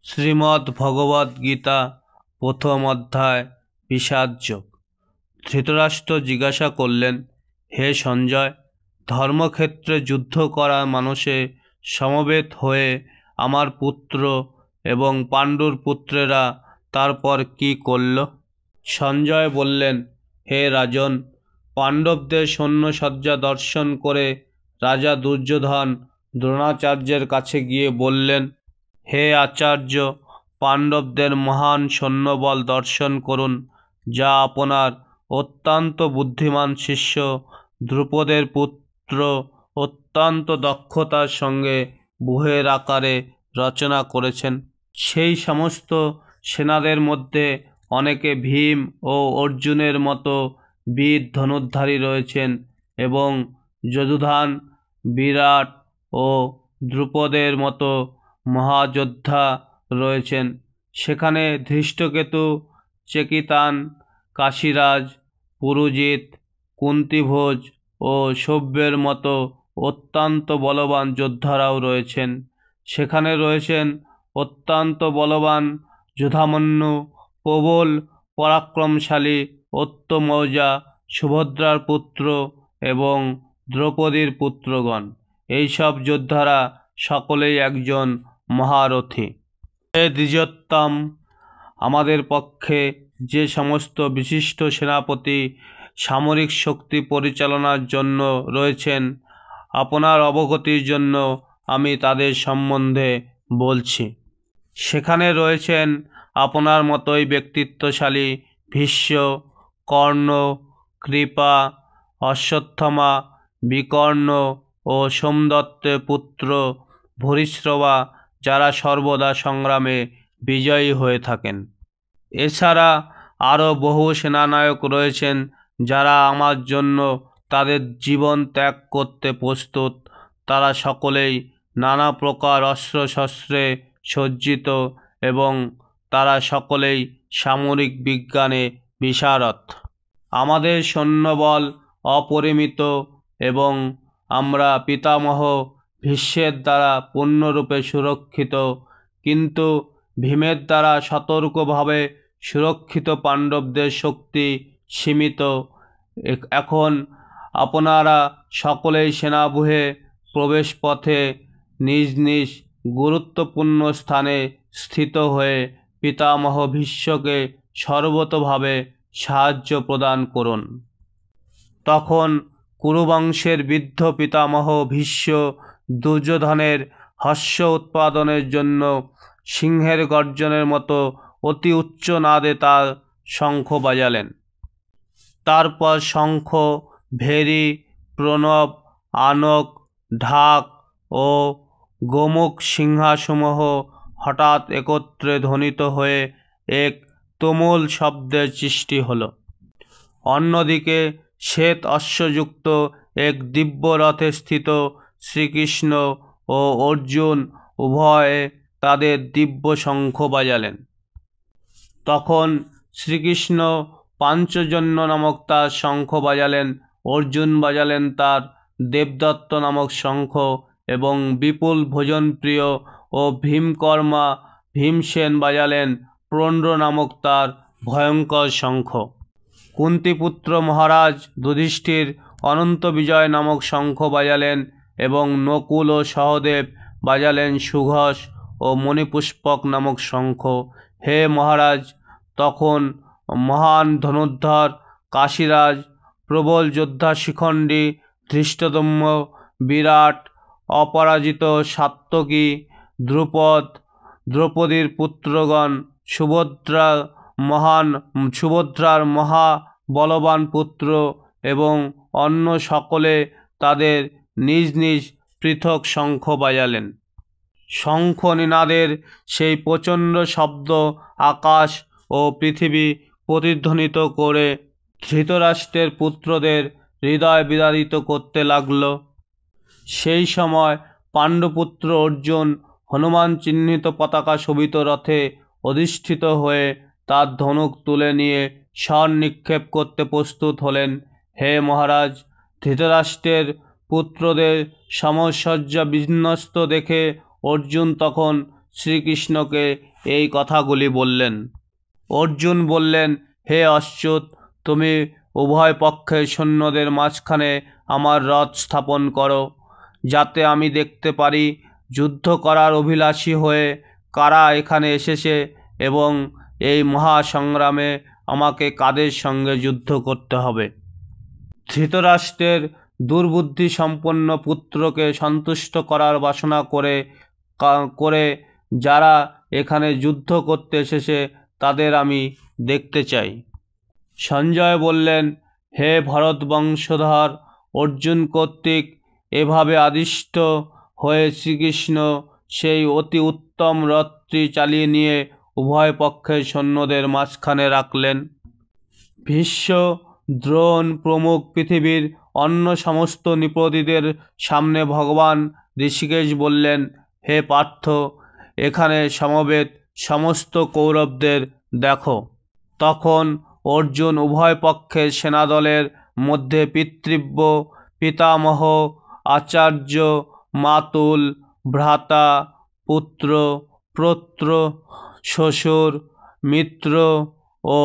শ্রীমদ্ ভগবদ্ গীতা প্রথম অধ্যায় বিষাদযোগ। ধৃতরাষ্ট্র জিজ্ঞাসা করলেন, হে সঞ্জয়, ধর্মক্ষেত্রে যুদ্ধ করা মানুষে সমবেত হয়ে আমার পুত্র এবং পাণ্ডুর পুত্রেরা তারপর কি করল? সঞ্জয় বললেন, হে রাজন, পাণ্ডবদের সৈন্যসজ্জা দর্শন করে রাজা দুর্যোধন দ্রোণাচার্যের কাছে গিয়ে বললেন, হে আচার্য, পাণ্ডবদের মহান সৈন্যবল দর্শন করুন, যা আপনার অত্যন্ত বুদ্ধিমান শিষ্য দ্রুপদের পুত্র অত্যন্ত দক্ষতার সঙ্গে ব্যূহের আকারে রচনা করেছেন। সেই সমস্ত সেনাদের মধ্যে অনেকে ভীম ও অর্জুনের মতো বীর ধনুর্ধারী রয়েছেন এবং যদুধান, বিরাট ও দ্রুপদের মতো মহাযোদ্ধা রয়েছেন। সেখানে ধৃষ্টকেতু, চেকিতান, কাশীরাজ, পুরুজিৎ, কুন্তিভোজ ও সব্যের মতো অত্যন্ত বলবান যোদ্ধারাও রয়েছেন। সেখানে রয়েছেন অত্যন্ত বলবান যুধামন্যু, প্রবল পরাক্রমশালী অত্তমৌজা, সুভদ্রার পুত্র এবং দ্রৌপদীর পুত্রগণ। এইসব যোদ্ধারা সকলেই একজন মহারথী। হে দ্বিজোত্তম, আমাদের পক্ষে যে সমস্ত বিশিষ্ট সেনাপতি সামরিক শক্তি পরিচালনার জন্য রয়েছেন, আপনার অবগতির জন্য আমি তাদের সম্বন্ধে বলছি। সেখানে রয়েছেন আপনার মতোই ব্যক্তিত্বশালী ভীষ্ম, কর্ণ, কৃপা, অশ্বত্থামা, বিকর্ণ ও সোমদত্তের পুত্র ভূরিশ্রবা, যারা সর্বদা সংগ্রামে বিজয়ী হয়ে থাকেন। এছাড়া আরও বহু সেনানায়ক রয়েছেন যারা আমার জন্য তাদের জীবন ত্যাগ করতে প্রস্তুত। তারা সকলেই নানা প্রকার অস্ত্রশস্ত্রে সজ্জিত এবং তারা সকলেই সামরিক বিজ্ঞানে বিশারদ। আমাদের সৈন্যবল অপরিমিত এবং আমরা পিতামহ ভীষ্মের দ্বারা পূর্ণরূপে সুরক্ষিত, কিন্তু ভীমের দ্বারা সতর্কভাবে সুরক্ষিত পাণ্ডবদের শক্তি সীমিত। এখন আপনারা সকলেই সেনাব্যূহে প্রবেশপথে নিজ নিজ গুরুত্বপূর্ণ স্থানে স্থিত হয়ে পিতামহ ভীষ্মকে সর্বতোভাবে সাহায্য প্রদান করুন। তখন কুরুবংশের বৃদ্ধ পিতামহ ভীষ্ম দুর্যোধনের হর্ষ উৎপাদনের জন্য সিংহের গর্জনের মতো অতি উচ্চ নাদে তার শঙ্খ বাজালেন। তারপর শঙ্খ, ভেরী, প্রণব, আনক, ঢাক ও গোমুখ সিংহাসমূহ হঠাৎ একত্রে ধ্বনিত হয়ে এক তুমুল শব্দের সৃষ্টি হল। অন্যদিকে শ্বেত অশ্বযুক্ত এক দিব্য রথে স্থিত শ্রীকৃষ্ণ ও অর্জুন উভয়ে তাদের দিব্য শঙ্খ বাজালেন। তখন শ্রীকৃষ্ণ পাঞ্চজন্য নামক তার শঙ্খ বাজালেন, অর্জুন বাজালেন তার দেবদত্ত নামক শঙ্খ এবং বিপুল ভোজনপ্রিয় ও ভীমকর্মা ভীমসেন বাজালেন প্রণ্ড নামক তার ভয়ঙ্কর শঙ্খ। কুন্তিপুত্র মহারাজ যুধিষ্ঠির অনন্ত বিজয় নামক শঙ্খ বাজালেন এবং নকুল ও সহদেব বাজালেন সুঘোষ ও মণিপুষ্পক নামক শঙ্খ। হে মহারাজ, তখন মহান ধনুর্ধর কাশীরাজ, প্রবল যোদ্ধা শিখণ্ডী, ধৃষ্টদ্যুম্ন, বিরাট, অপরাজিত সাত্যকী, দ্রুপদ, দ্রৌপদীর পুত্রগণ, সুভদ্রার মহা বলবান পুত্র এবং অন্য সকলে তাদের নিজ নিজ পৃথক শঙ্খ বাজালেন। শঙ্খ নিনাদের সেই প্রচণ্ড শব্দ আকাশ ও পৃথিবী প্রতিধ্বনিত করে ধৃতরাষ্ট্রের পুত্রদের হৃদয় বিদারিত করতে লাগল। সেই সময় পাণ্ডুপুত্র অর্জুন হনুমান চিহ্নিত পতাকা শোভিত রথে অধিষ্ঠিত হয়ে তার ধনুক তুলে নিয়ে স্বর নিক্ষেপ করতে প্রস্তুত হলেন। হে মহারাজ, ধৃতরাষ্ট্রের পুত্রদের সমসজ্জা বিন্যস্ত দেখে অর্জুন তখন শ্রীকৃষ্ণকে এই কথাগুলি বললেন। অর্জুন বললেন, হে অচ্যুত, তুমি উভয় পক্ষের সৈন্যদের মাঝখানে আমার রথ স্থাপন করো, যাতে আমি দেখতে পারি যুদ্ধ করার অভিলাষী হয়ে কারা এখানে এসেছে এবং এই মহাসংগ্রামে আমাকে কাদের সঙ্গে যুদ্ধ করতে হবে। ধৃতরাষ্ট্রের দুর্বুদ্ধিসম্পন্ন পুত্রকে সন্তুষ্ট করার বাসনা করে যারা এখানে যুদ্ধ করতে এসেছে তাদের আমি দেখতে চাই। সঞ্জয় বললেন, হে ভরত বংশধর, অর্জুন কর্তৃক এভাবে আদিষ্ট হয়ে শ্রীকৃষ্ণ সেই অতি উত্তম রথটি চালিয়ে নিয়ে উভয় পক্ষের সৈন্যদের মাঝখানে রাখলেন। ভীষ্ম, দ্রোণ প্রমুখ পৃথিবীর অন্য সমস্ত নৃপতিদের সামনে ভগবান ঋষিকেশ বললেন, হে পার্থ, এখানে সমবেত সমস্ত কৌরবদের দেখো। তখন অর্জুন উভয় পক্ষের সেনাদলের মধ্যে পিতৃব্য, পিতামহ, আচার্য, মাতুল, ভ্রাতা, পুত্র, প্রৌত্র, শ্বশুর, মিত্র ও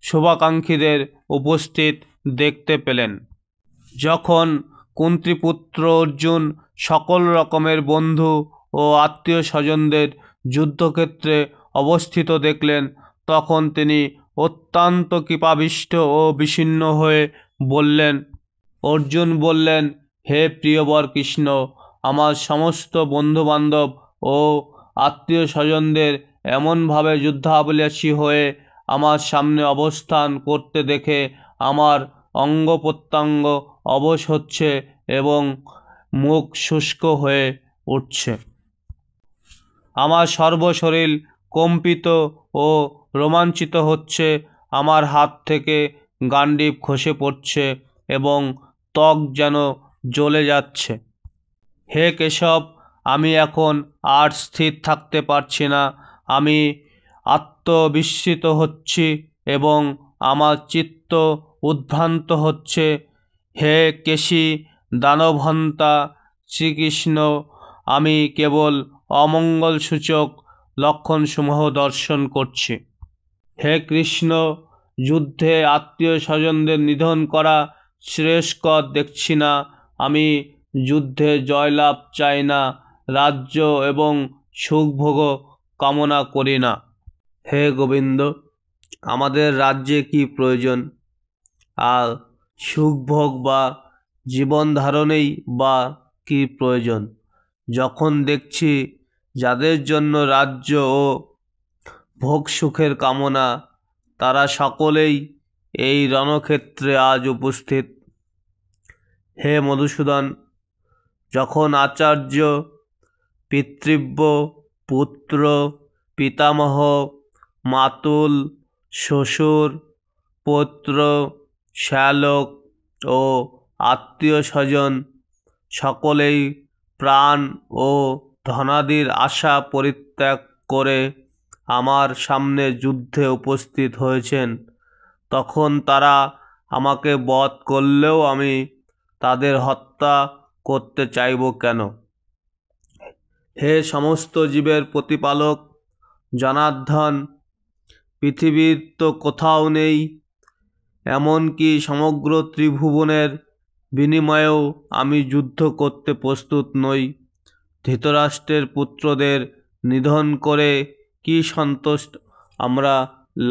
শুভাকাঙ্ক্ষীদের উপস্থিত দেখতে পেলেন। যখন কুন্তীপুত্র অর্জুন সকল রকমের বন্ধু ও আত্মীয় স্বজনদের যুদ্ধক্ষেত্রে অবস্থিত দেখলেন, তখন তিনি অত্যন্ত কৃপাবিষ্ট ও বিষণ্ণ হয়ে অর্জুন বললেন, হে প্রিয়বর কৃষ্ণ, আমার সমস্ত বন্ধুবান্ধব ও আত্মীয় স্বজনদের এমনভাবে যুদ্ধাভিলাষী হয়ে আমার সামনে অবস্থান করতে দেখে আমার অঙ্গ প্রত্যঙ্গ অবশ হচ্ছে এবং মুখ শুষ্ক হয়ে উঠছে। আমার সর্বশরীর কম্পিত ও রোমাঞ্চিত হচ্ছে, আমার হাত থেকে গান্ডীব খসে পড়ছে এবং ত্বক যেন জ্বলে যাচ্ছে। হে কেশব, আমি এখন আর স্থির থাকতে পারছি না, আমি আত্মবিস্মৃত হচ্ছি এবং আমার চিত্ত উদ্ভ্রান্ত হচ্ছে। হে কেশী দানবহন্তা শ্রীকৃষ্ণ, আমি কেবল অমঙ্গলসূচক লক্ষণসমূহ দর্শন করছি। হে কৃষ্ণ, যুদ্ধে আত্মীয় স্বজনদের নিধন করা শ্রেয়স্কর দেখছি না। আমি যুদ্ধে জয়লাভ চাই না, রাজ্য এবং সুখভোগও কামনা করি না। হে গোবিন্দ, আমাদের রাজ্যে কি প্রয়োজন, আর সুখভোগ বা জীবন ধারণেই বা কি প্রয়োজন, যখন দেখছি যাদের জন্য রাজ্য ও ভোগ সুখের কামনা তারা সকলেই এই রণক্ষেত্রে আজ উপস্থিত। হে মধুসূদন, যখন আচার্য, পিতৃব্য, পুত্র, পিতামহ, মাতুল, শ্বশুর, পৌত্র, শ্যালক ও আত্মীয় স্বজন সকলেই প্রাণ ও ধনাদির আশা পরিত্যাগ করে আমার সামনে যুদ্ধে উপস্থিত হয়েছেন, তখন তারা আমাকে বধ করলেও আমি তাদের হত্যা করতে চাইব কেন? হে সমস্ত জীবের প্রতিপালক জনার্দন, পৃথিবীর তো কোথাও নেই, এমনকি সমগ্র ত্রিভুবনের বিনিময়েও আমি যুদ্ধ করতে প্রস্তুত নই। ধৃতরাষ্ট্রের পুত্রদের নিধন করে কি সন্তোষ আমরা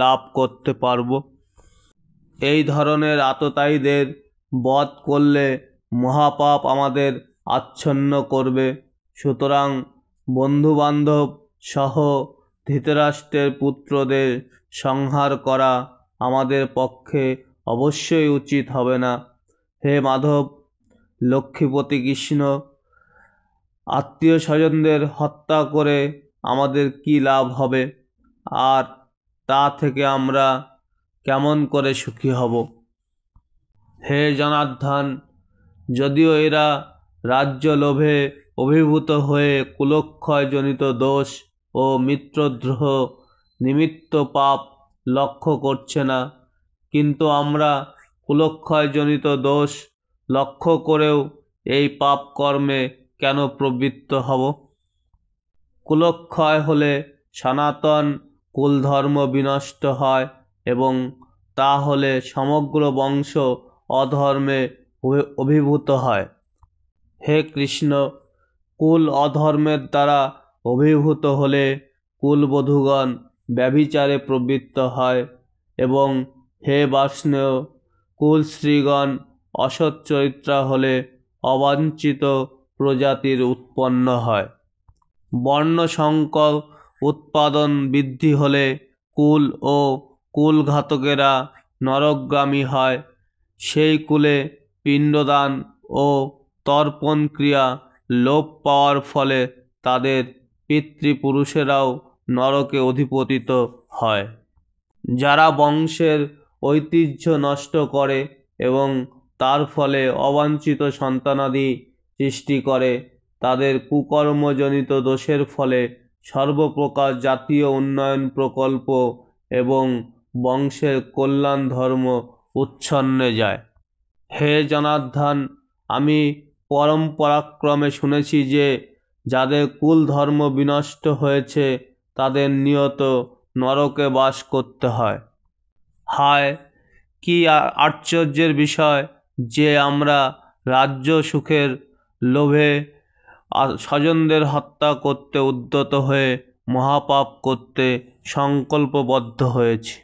লাভ করতে পারব? এই ধরনের আততায়ীদের বধ করলে মহাপাপ আমাদের আচ্ছন্ন করবে। সুতরাং বন্ধুবান্ধব সহ ধৃতরাষ্ট্রের পুত্রদের সংহার করা আমাদের পক্ষে অবশ্যই উচিত হবে না। হে মাধব, লক্ষ্মীপতি কৃষ্ণ, আত্মীয় স্বজনদের হত্যা করে আমাদের কি লাভ হবে, আর তা থেকে আমরা কেমন করে সুখী হব? হে জনার্দন, যদিও এরা রাজ্য লোভে অভিভূত হয়ে কুলক্ষয়জনিত দোষ ও মিত্রদ্রোহ নিমিত্ত পাপ লক্ষ্য করছে না, কিন্তু আমরা কুলক্ষয়জনিত দোষ লক্ষ্য করেও এই পাপ কর্মে কেন প্রবৃত্ত হব? কুলক্ষয় হলে সনাতন কুলধর্ম বিনষ্ট হয় এবং তা হলে সমগ্র বংশ অধর্মে অভিভূত হয়। হে কৃষ্ণ, কুল অধর্মের দ্বারা অভিভূত হলে কুলবধূগণ ব্যভিচারে প্রবৃত্ত হয় এবং হে বাষ্ণেয়, কুলস্ত্রীগণ অসৎ চরিত্রা হলে অবাঞ্ছিত প্রজাতির উৎপন্ন হয়। বর্ণসংকর উৎপাদন বৃদ্ধি হলে কুল ও কুলঘাতকেরা নরকগামী হয়। সেই কুলে পিণ্ডদান ও তর্পণ ক্রিয়া লোপ পাওয়ার ফলে তাদের পিতৃপুরুষেরাও নরকে অধিপতিত হয়। যারা বংশের ঐতিহ্য নষ্ট করে এবং তার ফলে অবাঞ্ছিত সন্তানাদি সৃষ্টি করে, তাদের কুকর্মজনিত দোষের ফলে সর্বপ্রকার জাতীয় উন্নয়ন প্রকল্প এবং বংশের কল্যাণ ধর্ম উচ্ছন্নে যায়। হে জনার্দন, আমি পরম্পরাক্রমে শুনেছি যে যাদের কুল ধর্ম বিনষ্ট হয়েছে তাদের নিয়ত নরকে বাস করতে হয়। হায়, কি আশ্চর্যের বিষয় যে আমরা রাজ্য সুখের লোভে স্বজনদের হত্যা করতে উদ্যত হয়ে মহাপাপ করতে সংকল্পবদ্ধ হয়েছি।